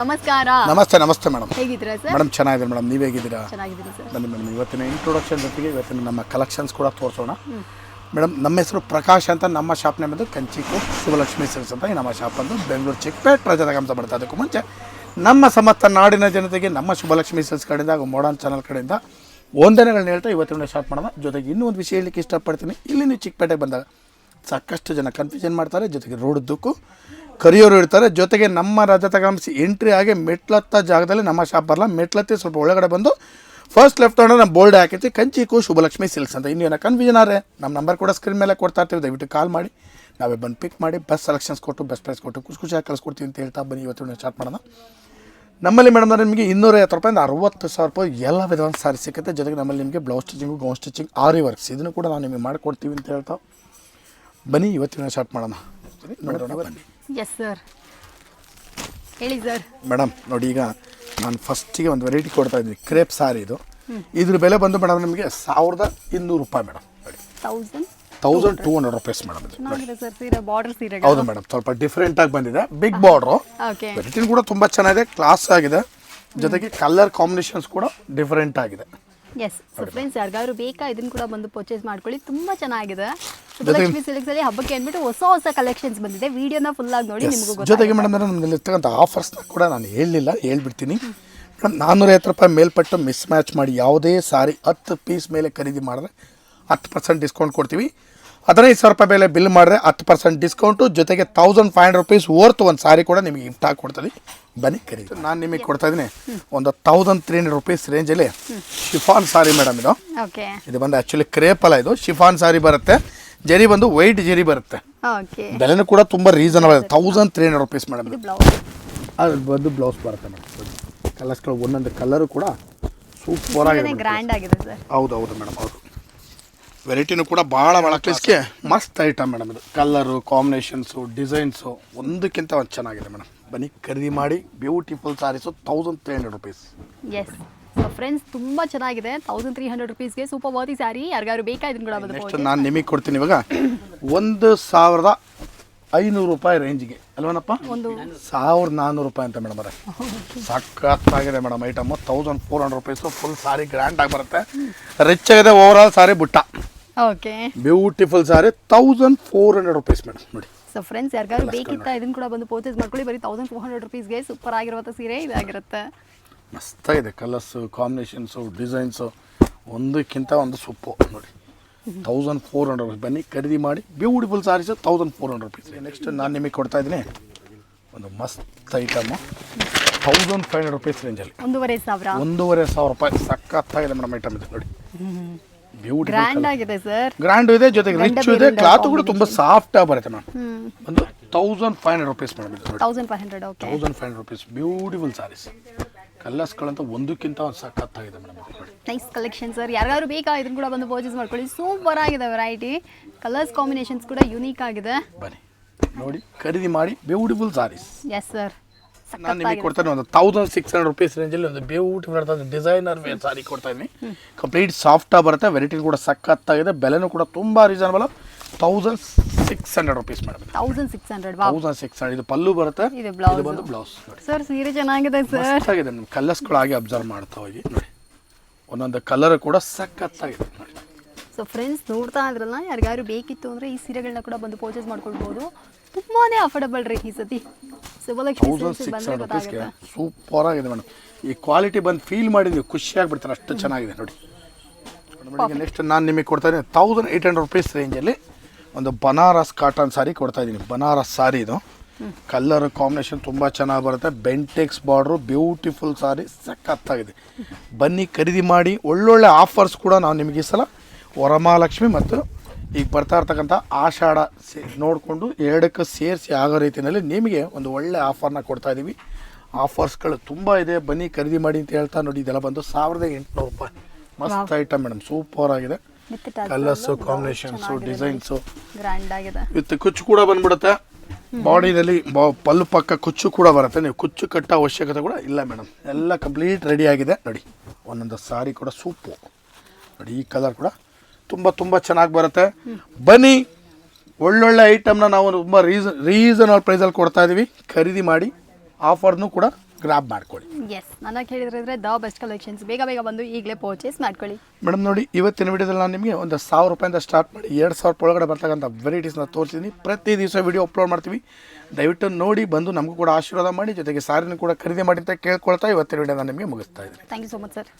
ನಮಸ್ಕಾರ. ನಮಸ್ತೆ ಮೇಡಮ್. ಹೇಗಿದ್ದೀರಾ ಸರ್? ಮೇಡಮ್ ಚೆನ್ನಾಗಿದೆ ಮೇಡಮ್, ನೀವು ಹೇಗಿದ್ದೀರಾ? ಚೆನ್ನಾಗಿದ್ದೀನಿ ಸರ್. ಬನ್ನಿ ಮೇಡಮ್, ಇವತ್ತಿನ ಇಂಟ್ರೊಡಕ್ಷನ್ ಜೊತೆಗೆ ಇವತ್ತಿನ ನಮ್ಮ ಕಲೆಕ್ಷನ್ಸ್ ಕೂಡ ತೋರಿಸೋಣ. ಮೇಡಮ್, ನಮ್ಮ ಹೆಸರು ಪ್ರಕಾಶ್ ಅಂತ. ನಮ್ಮ ಶಾಪ್ ನೇಮದು ಕಂಚಿಕು ಶಿವಲಕ್ಷ್ಮಿ ಸಿಲ್ಕ್ಸ್ ಅಂತ. ಈ ನಮ್ಮ ಶಾಪ್ ಬಂದು ಬೆಂಗಳೂರು ಚಿಕ್ಕಪೇಟೆ ರಜದ ಕಂಸ ಮಾಡುತ್ತೆ. ಅದಕ್ಕೂ ಮುಂಚೆ ನಮ್ಮ ಸಮಸ್ತ ನಾಡಿನ ಜನತೆಗೆ ನಮ್ಮ ಶಿವಲಕ್ಷ್ಮಿ ಸಿಲ್ಕ್ಸ್ ಕಡೆಯಿಂದ ಹಾಗೂ ಮಾಡರ್ನ್ ಚಾನಲ್ ಕಡೆಯಿಂದ ವಂದನೆಗಳನ್ನ ಹೇಳ್ತಾ ಇವತ್ತಿನ ಸ್ಟಾರ್ಟ್ ಮಾಡೋಣ. ಜೊತೆಗೆ ಇನ್ನೂ ಒಂದು ವಿಷಯ ಹೇಳಲಿಕ್ಕೆ ಇಷ್ಟಪಡ್ತೀನಿ. ಇಲ್ಲಿ ನೀವು ಚಿಕ್ಕಪೇಟೆಗೆ ಬಂದಾಗ ಸಾಕಷ್ಟು ಜನ ಕನ್ಫ್ಯೂಷನ್ ಮಾಡ್ತಾರೆ, ಜೊತೆಗೆ ರೋಡ್ದಕ್ಕೂ ಕರಿಯೋರು ಇರ್ತಾರೆ. ಜೊತೆಗೆ ನಮ್ಮ ರಜತ ಗಮನಿಸಿ ಎಂಟ್ರಿ ಆಗಿ ಮೆಟ್ಲತ್ತ ಜಾಗದಲ್ಲಿ ನಮ್ಮ ಶಾಪ್ ಬರಲ್ಲ, ಮೆಟ್ಲತ್ತಿ ಸ್ವಲ್ಪ ಒಳಗಡೆ ಬಂದು ಫಸ್ಟ್ ಲೆಫ್ಟ್ ತೊಗೊಂಡು ನಮ್ಮ ಬೋರ್ಡ್ ಹಾಕಿರ್ತಿ ಕಂಚಿಕು ಶುಭಲಕ್ಷ್ಮಿ ಸಿಲ್ಕ್ಸ್ ಅಂತ. ಇನ್ನೇನೋ ಕನ್ಫ್ಯೂಷನ್ ಆದರೆ ನಮ್ಮ ನಂಬರ್ ಕೂಡ ಸ್ಕ್ರೀನ್ ಮೇಲೆ ಕೊಡ್ತಾ ಇರ್ತೀವಿ, ದಯವಿಟ್ಟು ಕಾಲ್ ಮಾಡಿ ನಾವೇ ಬಂದು ಪಿಕ್ ಮಾಡಿ ಬೆಸ್ಟ್ ಸೆಲೆಕ್ಷನ್ಸ್ ಕೊಟ್ಟು ಬೆಸ್ಟ್ ಪ್ರೈಸ್ ಕೊಟ್ಟು ಖುಷಿಯಾಗಿ ಕಳಿಸ್ಕೊಡ್ತೀವಿ ಅಂತ ಹೇಳ್ತಾ ಬನ್ನಿ ಇವತ್ತು ಸ್ಟಾರ್ಟ್ ಮಾಡೋಣ. ನಮ್ಮಲ್ಲಿ ಮೇಡಮ್ ನಿಮಗೆ 250 ರೂಪಾಯಿಂದ 60,000 ರೂಪಾಯಿ ಎಲ್ಲ ವಿಧವಾದ ಸಾರಿ ಸಿಗುತ್ತೆ. ಜೊತೆಗೆ ನಮ್ಮಲ್ಲಿ ನಿಮಗೆ ಬ್ಲೌಸ್ ಸ್ಟಿಚಿಂಗು, ಗೌನ್ ಸ್ಟಿಚಿಂಗ್, ಆರಿ ವರ್ಕ್ಸ್ ಇದನ್ನು ಕೂಡ ನಾವು ನಿಮಗೆ ಮಾಡಿಕೊಡ್ತೀವಿ ಅಂತ ಹೇಳ್ತಾ ಬನ್ನಿ ಇವತ್ತಿನ ಸ್ಟಾರ್ಟ್ ಮಾಡೋಣ. ನೋಡೋಣ ಬನ್ನಿ. ಎಸ್ ಸರ್, ಹೇಳಿ ಸರ್. ಮೇಡಮ್ ನೋಡಿ, ಈಗ ನಾನು ಫಸ್ಟಿಗೆ ಒಂದು ವೆರೈಟಿ ಕೊಡ್ತಾ ಇದ್ದೀನಿ, ಕ್ರೇಪ್ ಸಾರಿ. ಇದ್ರ ಬೆಲೆ ಬಂದು ಮೇಡಮ್ ನಿಮಗೆ 1200 ರೂಪಾಯಿ ಮೇಡಮ್. 1200 rupees madam. ಇದು ಹೌದು ಮೇಡಮ್, ಸ್ವಲ್ಪ ಡಿಫ್ರೆಂಟ್ ಆಗಿ ಬಂದಿದೆ, ಬಿಗ್ ಬಾರ್ಡ್ರು. ವೆರೈಟಿ ಕೂಡ ತುಂಬ ಚೆನ್ನಾಗಿದೆ, ಕ್ಲಾಸ್ ಆಗಿದೆ. ಜೊತೆಗೆ ಕಲರ್ ಕಾಂಬಿನೇಷನ್ಸ್ ಕೂಡ ಡಿಫ್ರೆಂಟ್ ಆಗಿದೆ. ಎಸ್ ಸೊ ಫ್ರೆಂಡ್ಸ್, ಯಾರಿಗಾದ್ರು ಬೇಕಾ ಇದನ್ನು ಕೂಡ ಬಂದು ಪರ್ಚೇಸ್ ಮಾಡ್ಕೊಳ್ಳಿ, ತುಂಬಾ ಚೆನ್ನಾಗಿದೆ. ಶುಭಲಕ್ಷ್ಮಿ ಸಿಲ್ಕ್ಸ್ ಅಲ್ಲಿ ಹಬ್ಬಕ್ಕೆ ಅಂದ್ಬಿಟ್ಟು ಹೊಸ ಕಲೆಕ್ಷನ್ಸ್ ಬಂದಿದೆ. ವಿಡಿಯೋನ ಫುಲ್ ಆಗಿ ನೋಡಿ, ನಿಮಗೂ ಗೊತ್ತಾಗುತ್ತೆ. ಜೊತೆಗೆ ಮೇಡಮ್ ನಮ್ಮಲ್ಲಿ ಇರ್ತಕ್ಕಂಥ ಆಫರ್ಸ್ನ ಕೂಡ ನಾನು ಹೇಳ್ಬಿಡ್ತೀನಿ ಮೇಡಮ್. 450 ರೂಪಾಯಿ ಮೇಲ್ಪಟ್ಟು ಮಿಸ್ ಮ್ಯಾಚ್ ಮಾಡಿ ಯಾವುದೇ ಸಾರಿ 10 ಪೀಸ್ ಮೇಲೆ ಖರೀದಿ ಮಾಡಿದ್ರೆ 10% ಡಿಸ್ಕೌಂಟ್ ಕೊಡ್ತೀವಿ. 15,000 ರೂಪಾಯಿ ಬೆಲೆ ಬಿಲ್ ಮಾಡಿದ್ರೆ 10% ಡಿಸ್ಕೌಂಟು. ಜೊತೆಗೆ 1500 ರೂಪೀಸ್ ವರ್ತ್ ಒಂದು ಸಾರಿ ಕೂಡ ನಿಮಗೆ ಗಿಫ್ಟ್ ಆಗಿ ಕೊಡ್ತೀವಿ. ಬನ್ನಿ ಖರೀದಿ. ನಾನು ನಿಮಗೆ ಕೊಡ್ತಾ ಇದ್ದೀನಿ ಒಂದು 1300 ರೂಪೀಸ್ ರೇಂಜಲ್ಲಿ ಶಿಫಾನ್ ಸಾರಿ ಮೇಡಮ್. ಇದು ಬಂದು ಆ್ಯಕ್ಚುಲಿ ಕ್ರೇಪ್ ಅಲ್ಲ, ಇದು ಶಿಫಾನ್ ಸಾರಿ ಬರುತ್ತೆ. ಜರಿ ಬಂದು ವೈಟ್ ಜರಿ ಬರುತ್ತೆ. ಬೆಲೆನೂ ಕೂಡ ತುಂಬ ರೀಸನಬಲ್, 1300 ರೂಪೀಸ್ ಮೇಡಮ್. ಅದು ಬಂದು ಬ್ಲೌಸ್ ಬರುತ್ತೆ ಮೇಡಮ್. ಕಲರ್ಸ್ಗಳು ಒಂದೊಂದು ಕಲರು ಕೂಡ ಸೂಪರ್ ಆಗಿದೆ, ಗ್ರ್ಯಾಂಡ್ ಆಗಿದೆ ಸರ್. ಹೌದು ಮೇಡಮ್, ಹೌದು. ವೆರೈಟಿನೂ ಕೂಡ ಭಾಳ ಕ್ಲಿಸ್ಗೆ ಮಸ್ತ್ ಐಟಮ್ ಮೇಡಮ್. ಇದು ಕಲರು ಕಾಂಬಿನೇಷನ್ಸು ಡಿಸೈನ್ಸು ಒಂದಕ್ಕಿಂತ ಒಂದು ಚೆನ್ನಾಗಿದೆ ಮೇಡಮ್. ಬನ್ನಿ ಖರೀದಿ ಮಾಡಿ. ಬ್ಯೂಟಿಫುಲ್ ಸಾರೀಸು 1300 ರೂಪೀಸ್. ಎಸ್ ಸೊ ಫ್ರೆಂಡ್ಸ್, ತುಂಬ ಚೆನ್ನಾಗಿದೆ. 1300 ರೂಪೀಸ್ಗೆ ಸೂಪರ್ ವರ್ತಿ ಸ್ಯಾರಿ. ಯಾರಿಗಾರು ಬೇಕಾ ಇದನ್ನು ಕೂಡ ಬಂದು ನೆಕ್ಸ್ಟ್ ನಾನು ನಿಮಗೆ ಕೊಡ್ತೀನಿ ಇವಾಗ 1500 ರೂಪಾಯಿ ರೇಂಜಿಗೆ ಅಲ್ವನಪ್ಪ. 1400 ರೂಪಾಯಿ ಅಂತ ಮೇಡಮ್. ಅದೇ ಸಖತ್ತಾಗಿದೆ ಮೇಡಮ್ ಐಟಮು. 1400 ರೂಪೀಸು ಫುಲ್ ಸಾರಿ ಗ್ರ್ಯಾಂಡ್ ಆಗಿ ಬರುತ್ತೆ. ರಿಚ್ ಆಗಿದೆ ಓವರ್ ಆಲ್ ಸಾರಿ ಬುಟ್ಟ. ಓಕೆ, ಬ್ಯೂಟಿಫುಲ್ ಸಾರಿ 1400 ರೂಪೀಸ್ ಮೇಡಮ್. ನೋಡಿ ಸೊ ಫ್ರೆಂಡ್ಸ್, ಯಾರಿಗಾರು ಬೇಕಿತ್ತ ಇದನ್ನು ಕೂಡ ಬಂದು ಪರ್ಚೇಸ್ ಮಾಡ್ಕೊಳ್ಳಿ. ಬರೀ 1400 ರೂಪೀಸ್ಗೆ ಸೂಪರ್ ಆಗಿರುವಂಥ ಸೀರೆ ಇದಾಗಿರುತ್ತೆ. ಮಸ್ತಾಗಿದೆ, ಕಲರ್ಸು ಕಾಂಬಿನೇಷನ್ಸು ಡಿಸೈನ್ಸು ಒಂದಕ್ಕಿಂತ ಒಂದು ಸೂಪು. ನೋಡಿ 1400 ರೂಪೀಸ್. ಬನ್ನಿ ಖರೀದಿ ಮಾಡಿ. ಬ್ಯೂಟಿಫುಲ್ ಸಾರೀಸು 1400 ರೂಪೀಸ್. ನೆಕ್ಸ್ಟ್ ನಾನು ನಿಮಗೆ ಕೊಡ್ತಾ ಇದ್ದೀನಿ ಒಂದು ಮಸ್ತ್ ಐಟಮು 1500 ರೂಪೀಸ್ ರೇಂಜಲ್ಲಿ. 1500 ರೂಪಾಯಿ. ಸಖತ್ತಾಗಿದೆ ಮೇಡಮ್ ಐಟಮ್ ಇದು. ನೋಡಿ ಗ್ರ್ಯಾಂಡ್ ಆಗಿದೆ ಸರ್, ಗ್ರ್ಯಾಂಡ್ ಇದೆ, ಜೊತೆಗೆ ರಿಚ್ ಇದೆ. ಕ್ಲಾತ್ ಕೂಡ ತುಂಬ ಸಾಫ್ಟ್ ಆಗಿ ಬರುತ್ತೆ ಮೇಡಮ್. ಒಂದು 1500 ರೂಪೀಸ್ ಮೇಡಮ್. ಇದು 1500 ರೂಪೀಸ್. ಬ್ಯೂಟಿಫುಲ್ ಸಾರೀಸ್. ಕಲರ್ಸ್ಗಳಂತ ಒಂದಕ್ಕಿಂತ ಒಂದು ಸಖತ್ತಾಗಿದೆ ಮೇಡಮ್. Nice collection sir. ಯಾರಿಗಾದ್ರು ಬೇಕಾ ಇದನ್ನು ಕೂಡ ಬಂದು ಪರ್ಚೇಸ್ ಮಾಡ್ಕೊಳ್ಳಿ. ಸೂಪರ್ ಆಗಿದೆ ವೆರೈಟಿ, ಕಲರ್ಸ್ ಕಾಂಬಿನೇಷನ್ಸ್ ಕೂಡ ಯೂನಿಕ್ ಆಗಿದೆ. ಬನ್ನಿ ನೋಡಿ ಖರೀದಿ ಮಾಡಿ. ಬ್ಯೂಟಿಫುಲ್ ಸಾರೀಸ್. ಎಸ್ ಸರ್, ನಾನು ನಿಮಗೆ ಕೊಡ್ತಾನೆ ಒಂದು 1600 ರೂಪೀಸ್ ರೇಂಜಲ್ಲಿ ಒಂದು ಬ್ಯೂಟಿಫುಲ್ ಡಿಸೈನರ್ ವೇರ್ ಸಾರಿ ಕೊಡ್ತಾ ಇದ್ದೀನಿ. ಕಂಪ್ಲೀಟ್ ಸಾಫ್ಟಾಗಿ ಬರುತ್ತೆ. ವೆರೈಟಿ ಕೂಡ ಸಖತ್ತಾಗಿದೆ. ಬೆಲೆನೂ ಕೂಡ ತುಂಬ ರೀಸನಬಲ್. 1600 rupees madam. 1600. ಇದು ಪಲ್ಲು ಬರುತ್ತೆ, ಇದು ಬಂದು ಬ್ಲೌಸ್. ಸರ್ ಸೀರೆ ಚೆನ್ನಾಗಿದೆ ಸರ್. ಆಗಿದೆ ನಿಮ್ಮ ಕಲರ್ಸ್ಗಳಾಗಿ ಅಬ್ಸರ್ವ್ ಮಾಡ್ತಾ ಹೋಗಿ. ನೋಡಿ ಒಂದೊಂದು ಕಲರ್ ಕೂಡ ಸಖತ್ತಾಗಿದೆ ನೋಡಿ. ಸೊ ಫ್ರೆಂಡ್ಸ್, ನೋಡ್ತಾ ಇದ್ರಲ್ಲ, ಯಾರಿಗಾರು ಬೇಕಿತ್ತು ಅಂದರೆ ಈ ಸೀರೆಗಳನ್ನ ಕೂಡ ಬಂದು ಪರ್ಚೇಸ್ ಮಾಡ್ಕೊಳ್ಬೋದು. ತುಂಬಾ ಅಫೋರ್ಡಬಲ್ ರೇಟ್ ಈ ಸತಿ. 1600 ರೂಪೀಸ್ಗೆ ಸೂಪರ್ ಆಗಿದೆ ಮೇಡಮ್. ಈ ಕ್ವಾಲಿಟಿ ಬಂದು ಫೀಲ್ ಮಾಡಿದ್ವಿ, ಖುಷಿಯಾಗಿಬಿಡ್ತಾರೆ, ಅಷ್ಟು ಚೆನ್ನಾಗಿದೆ ನೋಡಿ. ನೆಕ್ಸ್ಟ್ ನಾನು ನಿಮಗೆ ಕೊಡ್ತಾ ಇದ್ದೀನಿ 1800 ರೂಪೀಸ್ ರೇಂಜಲ್ಲಿ ಒಂದು ಬನಾರಸ್ ಕಾಟನ್ ಸಾರಿ ಕೊಡ್ತಾ ಇದ್ದೀನಿ. ಬನಾರಸ್ ಸಾರಿ ಇದು. ಕಲರ್ ಕಾಂಬಿನೇಷನ್ ತುಂಬ ಚೆನ್ನಾಗಿ ಬರುತ್ತೆ. ಬೆಂಟೆಕ್ಸ್ ಬಾರ್ಡ್ರು, ಬ್ಯೂಟಿಫುಲ್ ಸಾರಿ, ಸಖತ್ತಾಗಿದೆ. ಬನ್ನಿ ಖರೀದಿ ಮಾಡಿ. ಒಳ್ಳೊಳ್ಳೆ ಆಫರ್ಸ್ ಕೂಡ ನಾವು ನಿಮಗೆ ಈ ಸಲ ವರಮಹಾಲಕ್ಷ್ಮಿ ಮತ್ತು ಈಗ ಬರ್ತಾ ಇರ್ತಕ್ಕಂಥ ಆಷಾಢ ನೋಡಿಕೊಂಡು ಎರಡಕ್ಕೆ ಸೇರಿಸಿ ಆಗೋ ರೀತಿಯಲ್ಲಿ ನಿಮಗೆ ಒಂದು ಒಳ್ಳೆ ಆಫರ್ನ ಕೊಡ್ತಾ ಇದ್ದೀವಿ. ಆಫರ್ಸ್ಗಳು ತುಂಬ ಇದೆ, ಬನ್ನಿ ಖರೀದಿ ಮಾಡಿ ಅಂತ ಹೇಳ್ತಾ ನೋಡಿ. ಇದೆಲ್ಲ ಬಂದು 1800 ರೂಪಾಯಿ. ಮಸ್ತ್ ಐಟಮ್ ಮೇಡಮ್, ಸೂಪರ್ ಆಗಿದೆ. ಕಲರ್ಸು ಕಾಂಬಿನೇಷನ್ಸು ಡಿಸೈನ್ಸು ವಿತ್ ಕುಚ್ಚು ಕೂಡ ಬಂದ್ಬಿಡುತ್ತೆ. ಬಾಡಿನಲ್ಲಿ ಪಲ್ಲು ಪಕ್ಕ ಕುಚ್ಚು ಕೂಡ ಬರುತ್ತೆ. ನೀವು ಕುಚ್ಚು ಕಟ್ಟೋ ಅವಶ್ಯಕತೆ ಕೂಡ ಇಲ್ಲ ಮೇಡಮ್. ಎಲ್ಲ ಕಂಪ್ಲೀಟ್ ರೆಡಿ ಆಗಿದೆ ನೋಡಿ. ಒಂದೊಂದು ಸಾರಿ ಕೂಡ ಸೂಪು ನೋಡಿ. ಈ ಕಲರ್ ಕೂಡ ತುಂಬ ಚೆನ್ನಾಗಿ ಬರುತ್ತೆ. ಬನ್ನಿ, ಒಳ್ಳೊಳ್ಳೆ ಐಟಮ್ನ ನಾವು ತುಂಬ ರೀಸನಬಲ್ ಪ್ರೈಸಲ್ಲಿ ಕೊಡ್ತಾ ಇದ್ದೀವಿ. ಖರೀದಿ ಮಾಡಿ. ಆಫರ್ನೂ ಕೂಡ ಗ್ರಾಬ್ ಮಾಡ್ಕೊಳ್ಳಿ. ಎಸ್ ನನ್ನ ಕೇಳಿದ್ರೆ ದ ಬೆಸ್ಟ್ ಕಲೆಕ್ಷನ್ಸ್ ಬೇಗ ಬೇಗ ಬಂದು ಈಗಲೇ ಪರ್ಚೇಸ್ ಮಾಡ್ಕೊಳ್ಳಿ. ಮೇಡಮ್ ನೋಡಿ, ಇವತ್ತಿನ ವಿಡಿಯೋದಲ್ಲಿ ನಾನು ನಿಮಗೆ ಒಂದು 1000 ರೂಪಾಯಿಂದ ಸ್ಟಾರ್ಟ್ ಮಾಡಿ 2000 ಒಳಗಡೆ ಬರ್ತಕ್ಕಂಥ ವೆರೈಟೀಸ್ನ ತೋರಿಸಿದ್ದೀನಿ. ಪ್ರತಿ ದಿವಸ ವಿಡಿಯೋ ಅಪ್ಲೋಡ್ ಮಾಡ್ತೀವಿ, ದಯವಿಟ್ಟು ನೋಡಿ ಬಂದು ನಮಗೂ ಕೂಡ ಆಶೀರ್ವಾದ ಮಾಡಿ, ಜೊತೆಗೆ ಸಾರಿನೂ ಕೂಡ ಖರೀದಿ ಮಾಡಿ ಅಂತ ಕೇಳ್ಕೊಳ್ತಾ ಇವತ್ತಿನ ವಿಡಿಯೋ ನಾನು ನಿಮಗೆ ಮುಗಿಸ್ತಾ ಇದ್ದೀನಿ. Thank you so much sir.